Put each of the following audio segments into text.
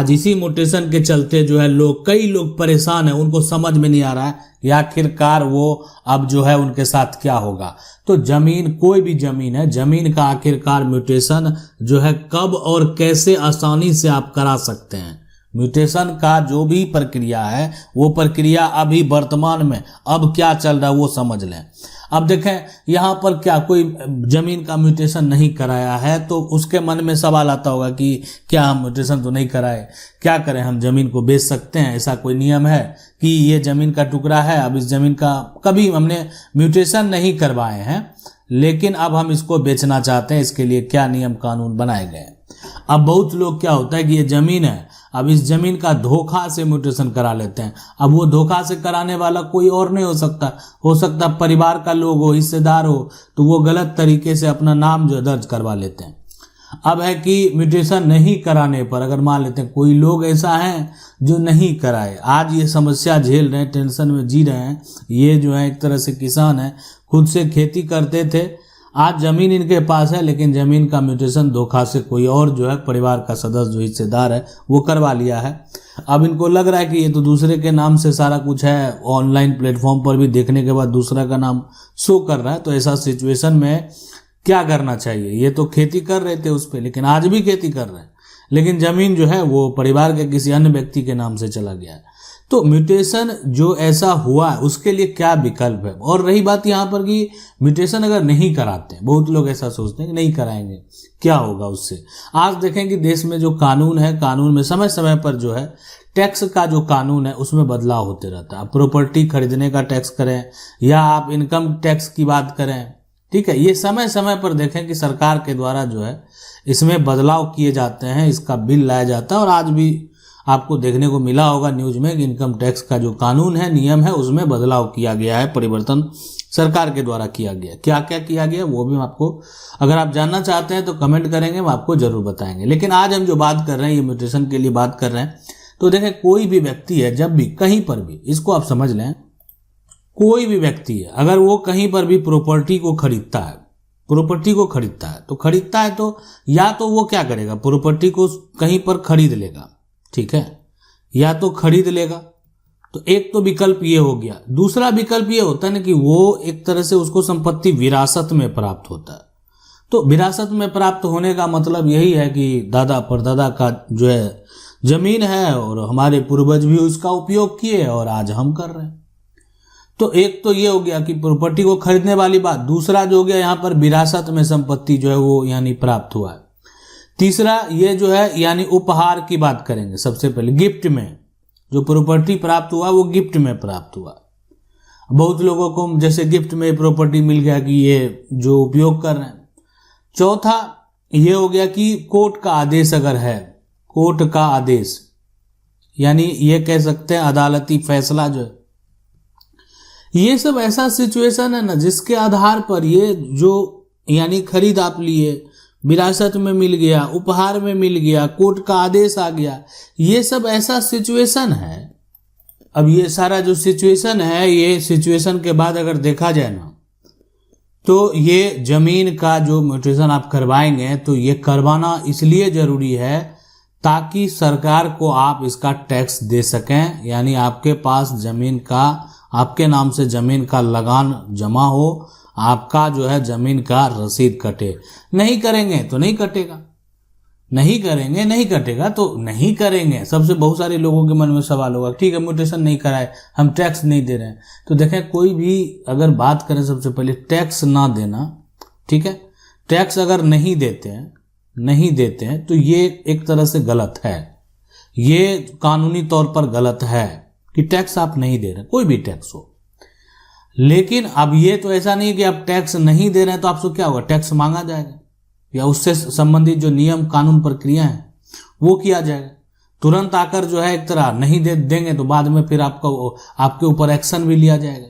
आज इसी म्यूटेशन के चलते जो है कई लोग परेशान हैं, उनको समझ में नहीं आ रहा है कि आखिरकार वो अब जो है उनके साथ क्या होगा। तो जमीन, कोई भी जमीन है, जमीन का आखिरकार म्यूटेशन जो है कब और कैसे आसानी से आप करा सकते हैं। म्यूटेशन का जो भी प्रक्रिया है वो प्रक्रिया अभी वर्तमान में अब क्या चल रहा है वो समझ लें। अब देखें यहाँ पर क्या कोई जमीन का म्यूटेशन नहीं कराया है तो उसके मन में सवाल आता होगा कि क्या हम म्यूटेशन तो नहीं कराए, क्या करें, हम जमीन को बेच सकते हैं? ऐसा कोई नियम है कि ये जमीन का टुकड़ा है, अब इस जमीन का कभी हमने म्यूटेशन नहीं करवाए हैं लेकिन अब हम इसको बेचना चाहते हैं, इसके लिए क्या नियम कानून बनाए गए हैं? अब बहुत लोग क्या होता है कि ये जमीन है, अब इस जमीन का धोखा से म्यूटेशन करा लेते हैं। अब वो धोखा से कराने वाला कोई और नहीं हो सकता परिवार का लोग हो, हिस्सेदार हो, तो वो गलत तरीके से अपना नाम जो दर्ज करवा लेते हैं। अब है कि म्यूटेशन नहीं कराने पर अगर मान लेते हैं कोई लोग ऐसा हैं जो नहीं कराए, आज ये समस्या झेल रहे हैं, टेंशन में जी रहे हैं, ये जो है एक तरह से किसान है, खुद से खेती करते थे, आज जमीन इनके पास है लेकिन जमीन का म्यूटेशन धोखा से कोई और जो है परिवार का सदस्य जो हिस्सेदार है वो करवा लिया है। अब इनको लग रहा है कि ये तो दूसरे के नाम से सारा कुछ है, ऑनलाइन प्लेटफॉर्म पर भी देखने के बाद दूसरा का नाम शो कर रहा है। तो ऐसा सिचुएशन में क्या करना चाहिए? ये तो खेती कर रहे थे उस पर, लेकिन आज भी खेती कर रहे हैं, लेकिन जमीन जो है वो परिवार के किसी अन्य व्यक्ति के नाम से चला गया है। तो म्यूटेशन जो ऐसा हुआ है उसके लिए क्या विकल्प है? और रही बात यहाँ पर कि म्यूटेशन अगर नहीं कराते हैं, बहुत लोग ऐसा सोचते हैं कि नहीं कराएंगे, क्या होगा उससे? आज देखें कि देश में जो कानून है, कानून में समय समय पर जो है टैक्स का जो कानून है उसमें बदलाव होते रहता है। आप प्रॉपर्टी खरीदने का टैक्स करें या आप इनकम टैक्स की बात करें, ठीक है, ये समय समय पर देखें कि सरकार के द्वारा जो है इसमें बदलाव किए जाते हैं, इसका बिल लाया जाता है। और आज भी आपको देखने को मिला होगा न्यूज में कि इनकम टैक्स का जो कानून है, नियम है, उसमें बदलाव किया गया है, परिवर्तन सरकार के द्वारा किया गया। क्या क्या किया गया वो भी आपको, अगर आप जानना चाहते हैं तो कमेंट करेंगे, हम आपको जरूर बताएंगे। लेकिन आज हम जो बात कर रहे हैं, ये म्यूटेशन के लिए बात कर रहे हैं, तो देखें कोई भी व्यक्ति है, जब भी कहीं पर भी, इसको आप समझ लें, कोई भी व्यक्ति है अगर वो कहीं पर भी प्रॉपर्टी को खरीदता है, तो खरीदता है तो या तो वो क्या करेगा, प्रॉपर्टी को कहीं पर खरीद लेगा, ठीक है, या तो खरीद लेगा, तो एक तो विकल्प ये हो गया। दूसरा विकल्प ये होता है ना कि वो एक तरह से उसको संपत्ति विरासत में प्राप्त होता है। तो विरासत में प्राप्त होने का मतलब यही है कि दादा परदादा का जो है जमीन है और हमारे पूर्वज भी उसका उपयोग किए और आज हम कर रहे हैं। तो एक तो ये हो गया कि प्रॉपर्टी को खरीदने वाली बात। दूसरा जो हो गया यहाँ पर विरासत में संपत्ति जो है वो यानी प्राप्त हुआ है। तीसरा ये जो है यानी उपहार की बात करेंगे। सबसे पहले गिफ्ट में जो प्रॉपर्टी प्राप्त हुआ वो गिफ्ट में प्राप्त हुआ। बहुत लोगों को जैसे गिफ्ट में प्रॉपर्टी मिल गया कि ये जो उपयोग कर रहे हैं। चौथा ये हो गया कि कोर्ट का आदेश अगर है, कोर्ट का आदेश यानी ये कह सकते हैं अदालती फैसला जो है, ये सब ऐसा सिचुएशन है ना जिसके आधार पर ये जो यानी खरीद आप लिए, विरासत में मिल गया, उपहार में मिल गया, कोर्ट का आदेश आ गया, ये सब ऐसा सिचुएशन है। अब ये सारा जो सिचुएशन है, ये सिचुएशन के बाद अगर देखा जाए ना तो ये जमीन का जो म्यूटेशन आप करवाएंगे तो ये करवाना इसलिए जरूरी है ताकि सरकार को आप इसका टैक्स दे सकें, यानी आपके पास जमीन का, आपके नाम से जमीन का लगान जमा हो, आपका जो है जमीन का रसीद कटे। नहीं करेंगे तो नहीं कटेगा, नहीं करेंगे नहीं कटेगा, तो नहीं करेंगे। सबसे बहुत सारे लोगों के मन में सवाल होगा, ठीक है म्यूटेशन नहीं कराए, हम टैक्स नहीं दे रहे हैं। तो देखें कोई भी अगर बात करें, सबसे पहले टैक्स ना देना, ठीक है, टैक्स अगर नहीं देते हैं तो ये एक तरह से गलत है, ये कानूनी तौर पर गलत है कि टैक्स आप नहीं दे रहे, कोई भी टैक्स हो। लेकिन अब ये तो ऐसा नहीं कि आप टैक्स नहीं दे रहे हैं तो आपसे क्या होगा, टैक्स मांगा जाएगा या उससे संबंधित जो नियम कानून प्रक्रिया है वो किया जाएगा। तुरंत आकर जो है एक तरह नहीं देंगे तो बाद में फिर आपके ऊपर एक्शन भी लिया जाएगा,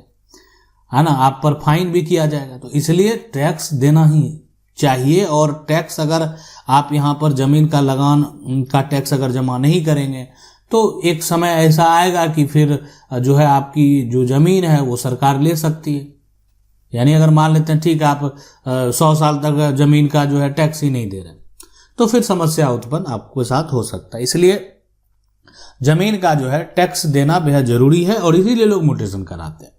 है ना, आप पर फाइन भी किया जाएगा। तो इसलिए टैक्स देना ही चाहिए। और टैक्स अगर आप यहाँ पर जमीन का लगान का टैक्स अगर जमा नहीं करेंगे तो एक समय ऐसा आएगा कि फिर जो है आपकी जो जमीन है वो सरकार ले सकती है। यानी अगर मान लेते हैं ठीक है आप 100 साल तक जमीन का जो है टैक्स ही नहीं दे रहे, तो फिर समस्या उत्पन्न आपके साथ हो सकता है। इसलिए जमीन का जो है टैक्स देना बेहद जरूरी है और इसीलिए लोग म्यूटेशन कराते हैं।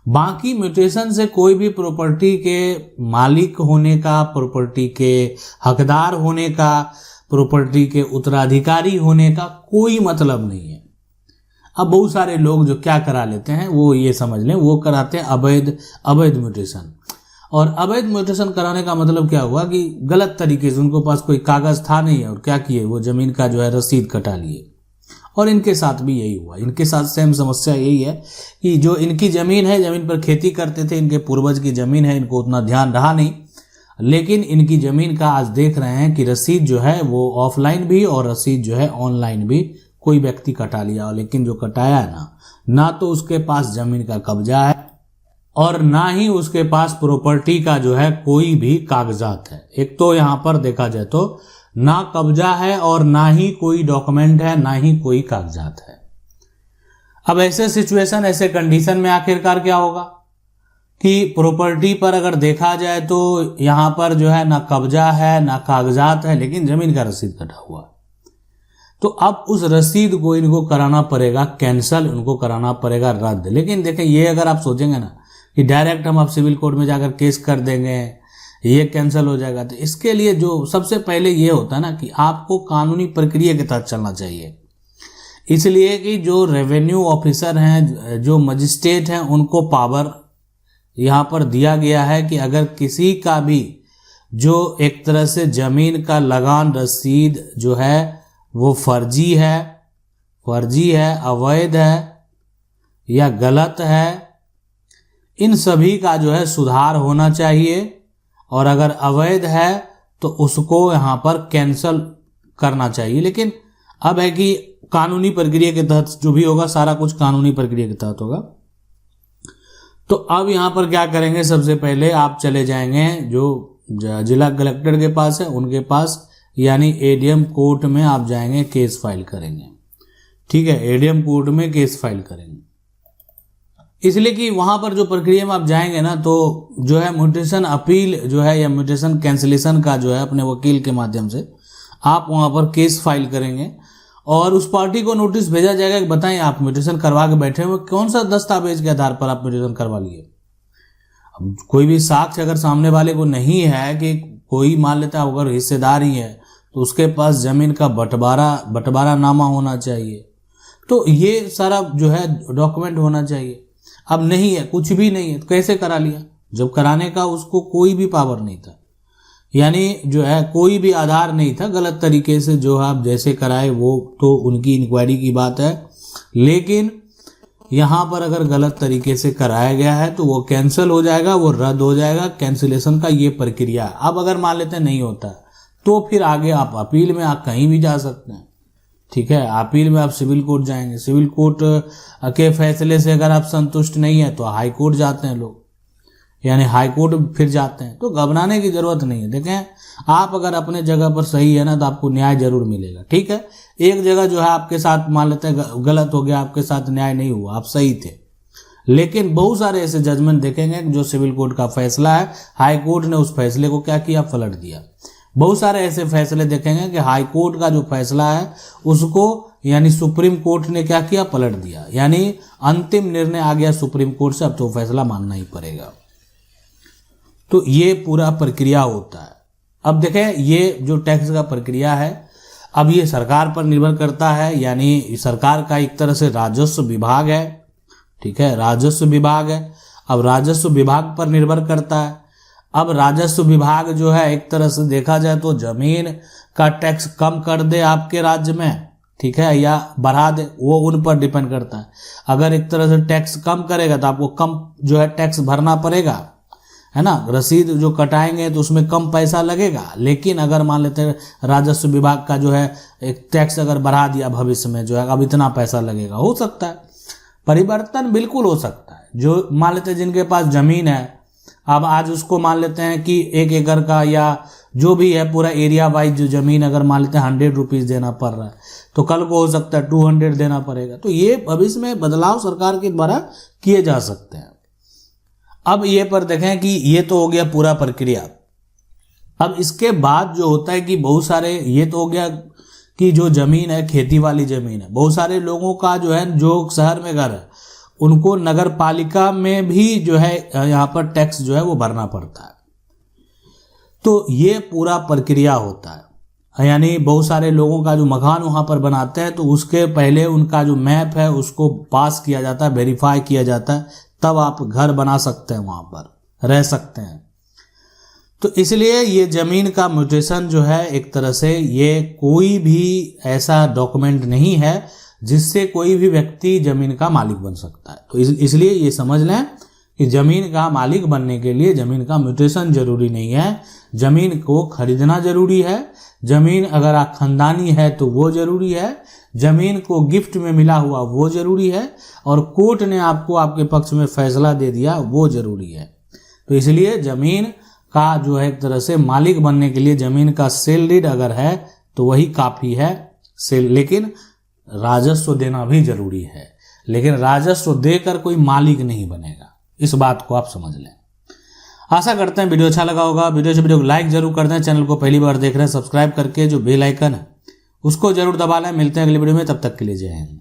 बाकी म्यूटेशन से कोई भी प्रॉपर्टी के मालिक होने का, प्रॉपर्टी के हकदार होने का, प्रॉपर्टी के उत्तराधिकारी होने का कोई मतलब नहीं है। अब बहुत सारे लोग जो क्या करा लेते हैं वो ये समझ लें, वो कराते हैं अवैध म्यूटेशन। और अवैध म्यूटेशन कराने का मतलब क्या हुआ कि गलत तरीके से उनको पास कोई कागज था नहीं है और क्या किए, वो जमीन का जो है रसीद कटा लिए। और इनके साथ भी यही हुआ, इनके साथ सेम समस्या यही है कि जो इनकी ज़मीन है, ज़मीन पर खेती करते थे, इनके पूर्वज की ज़मीन है, इनको उतना ध्यान रहा नहीं, लेकिन इनकी ज़मीन का आज देख रहे हैं कि रसीद जो है वो ऑफलाइन भी और रसीद जो है ऑनलाइन भी कोई व्यक्ति कटा लिया। लेकिन जो कटाया है ना तो उसके पास ज़मीन का कब्जा है और ना ही उसके पास प्रॉपर्टी का जो है कोई भी कागजात है। एक तो यहाँ पर देखा जाए तो ना कब्जा है और ना ही कोई डॉक्यूमेंट है, ना ही कोई कागजात है। अब ऐसे सिचुएशन, ऐसे कंडीशन में आखिरकार क्या होगा कि प्रॉपर्टी पर अगर देखा जाए तो यहाँ पर जो है ना कब्जा है ना कागजात है, लेकिन जमीन का रसीद कटा हुआ है। तो अब उस रसीद को इनको कराना पड़ेगा कैंसल, उनको कराना पड़ेगा रद्द। लेकिन देखें, ये अगर आप सोचेंगे ना कि डायरेक्ट हम आप सिविल कोर्ट में जाकर केस कर देंगे, ये कैंसिल हो जाएगा, तो इसके लिए जो सबसे पहले ये होता है ना कि आपको कानूनी प्रक्रिया के तहत चलना चाहिए। इसलिए कि जो रेवेन्यू ऑफिसर हैं, जो मजिस्ट्रेट हैं, उनको पावर यहाँ पर दिया गया है कि अगर किसी का भी जो एक तरह से जमीन का लगान रसीद जो है वो फर्जी है, अवैध है या गलत है, इन सभी का जो है सुधार होना चाहिए। और अगर अवैध है तो उसको यहाँ पर कैंसल करना चाहिए। लेकिन अब है कि कानूनी प्रक्रिया के तहत जो भी होगा, सारा कुछ कानूनी प्रक्रिया के तहत होगा। तो अब यहाँ पर क्या करेंगे, सबसे पहले आप चले जाएंगे जो जिला कलेक्टर के पास है उनके पास, यानी एडीएम कोर्ट में आप जाएंगे, केस फाइल करेंगे। ठीक है, एडीएम कोर्ट में केस फाइल करेंगे, इसलिए कि वहां पर जो प्रक्रिया में आप जाएंगे ना तो जो है म्यूटेशन अपील जो है या म्यूटेशन कैंसिलेशन का जो है अपने वकील के माध्यम से आप वहां पर केस फाइल करेंगे और उस पार्टी को नोटिस भेजा जाएगा कि बताएं आप म्यूटेशन करवा के बैठे हुए, कौन सा दस्तावेज के आधार पर आप म्यूटेशन करवा लिए। अब कोई भी साक्ष्य अगर सामने वाले को नहीं है कि कोई मान लेता है अगर हिस्सेदार ही है तो उसके पास जमीन का बंटवारा नामा होना चाहिए, तो ये सारा जो है डॉक्यूमेंट होना चाहिए। अब नहीं है, कुछ भी नहीं है, तो कैसे करा लिया, जब कराने का उसको कोई भी पावर नहीं था, यानी जो है कोई भी आधार नहीं था, गलत तरीके से जो आप जैसे कराए वो तो उनकी इंक्वायरी की बात है। लेकिन यहाँ पर अगर गलत तरीके से कराया गया है तो वो कैंसिल हो जाएगा, वो रद्द हो जाएगा। कैंसिलेशन का ये प्रक्रिया। अब अगर मान लेते हैं नहीं होता तो फिर आगे आप अपील में आप कहीं भी जा सकते हैं। ठीक है, अपील में आप सिविल कोर्ट जाएंगे, सिविल कोर्ट के फैसले से अगर आप संतुष्ट नहीं है तो हाई कोर्ट जाते हैं लोग, यानी हाई कोर्ट फिर जाते हैं। तो घबराने की जरूरत नहीं है। देखें, आप अगर अपने जगह पर सही है ना तो आपको न्याय जरूर मिलेगा। ठीक है, एक जगह जो है आपके साथ मान लेते हैं गलत हो गया, आपके साथ न्याय नहीं हुआ, आप सही थे, लेकिन बहुत सारे ऐसे जजमेंट देखेंगे जो सिविल कोर्ट का फैसला है, हाई कोर्ट ने उस फैसले को क्या किया, पलट दिया। बहुत सारे ऐसे फैसले देखेंगे कि हाई कोर्ट का जो फैसला है उसको यानी सुप्रीम कोर्ट ने क्या किया, पलट दिया, यानी अंतिम निर्णय आ गया सुप्रीम कोर्ट से, अब तो फैसला मानना ही पड़ेगा। तो ये पूरा प्रक्रिया होता है। अब देखें, ये जो टैक्स का प्रक्रिया है अब ये सरकार पर निर्भर करता है, यानी सरकार का एक तरह से राजस्व विभाग है। ठीक है, राजस्व विभाग है। अब राजस्व विभाग पर निर्भर करता है। अब राजस्व विभाग जो है एक तरह से देखा जाए तो जमीन का टैक्स कम कर दे आपके राज्य में, ठीक है, या बढ़ा दे, वो उन पर डिपेंड करता है। अगर एक तरह से टैक्स कम करेगा तो आपको कम जो है टैक्स भरना पड़ेगा, है ना, रसीद जो कटाएंगे तो उसमें कम पैसा लगेगा। लेकिन अगर मान लेते हैं राजस्व विभाग का जो है एक टैक्स अगर बढ़ा दिया भविष्य में, जो है अब इतना पैसा लगेगा, हो सकता है परिवर्तन, बिल्कुल हो सकता है। जो मान लेते हैं जिनके पास जमीन है, अब आज उसको मान लेते हैं कि 1 एकड़ का या जो भी है पूरा एरिया वाइज जो जमीन अगर मान लेते हैं 100 रुपीज़ देना पड़ रहा है, तो कल को हो सकता है 200 देना पड़ेगा। तो ये भविष्य में बदलाव सरकार के द्वारा किए जा सकते हैं। अब ये पर देखें कि ये तो हो गया पूरा प्रक्रिया। अब इसके बाद जो होता है कि बहुत सारे, ये तो हो गया कि जो ज़मीन है खेती वाली ज़मीन है, बहुत सारे लोगों का जो है जो शहर में घर है उनको नगर पालिका में भी जो है यहाँ पर टैक्स जो है वो भरना पड़ता है। तो ये पूरा प्रक्रिया होता है, यानी बहुत सारे लोगों का जो मकान वहाँ पर बनाते हैं तो उसके पहले उनका जो मैप है उसको पास किया जाता है, वेरीफाई किया जाता है, तब आप घर बना सकते हैं, वहाँ पर रह सकते हैं। तो इसलिए ये ज़मीन का म्यूटेशन जो है एक तरह से ये कोई भी ऐसा डॉक्यूमेंट नहीं है जिससे कोई भी व्यक्ति ज़मीन का मालिक बन सकता है। तो इसलिए ये समझ लें कि ज़मीन का मालिक बनने के लिए ज़मीन का म्यूटेशन जरूरी नहीं है, ज़मीन को खरीदना जरूरी है, ज़मीन अगर आप खानदानी है तो वो जरूरी है, ज़मीन को गिफ्ट में मिला हुआ वो जरूरी है, और कोर्ट ने आपको आपके पक्ष में फैसला दे दिया वो जरूरी है। तो इसलिए ज़मीन का जो है एक तरह से मालिक बनने के लिए ज़मीन का सेल डीड अगर है तो वही काफ़ी है सेल, लेकिन राजस्व देना भी जरूरी है, लेकिन राजस्व देकर कोई मालिक नहीं बनेगा, इस बात को आप समझ लें। आशा करते हैं वीडियो अच्छा लगा होगा। वीडियो को लाइक जरूर कर दें, चैनल को पहली बार देख रहे हैं सब्सक्राइब करके जो बेल आइकन है उसको जरूर दबा लें। मिलते हैं अगले वीडियो में, तब तक के लिए जय हिंद।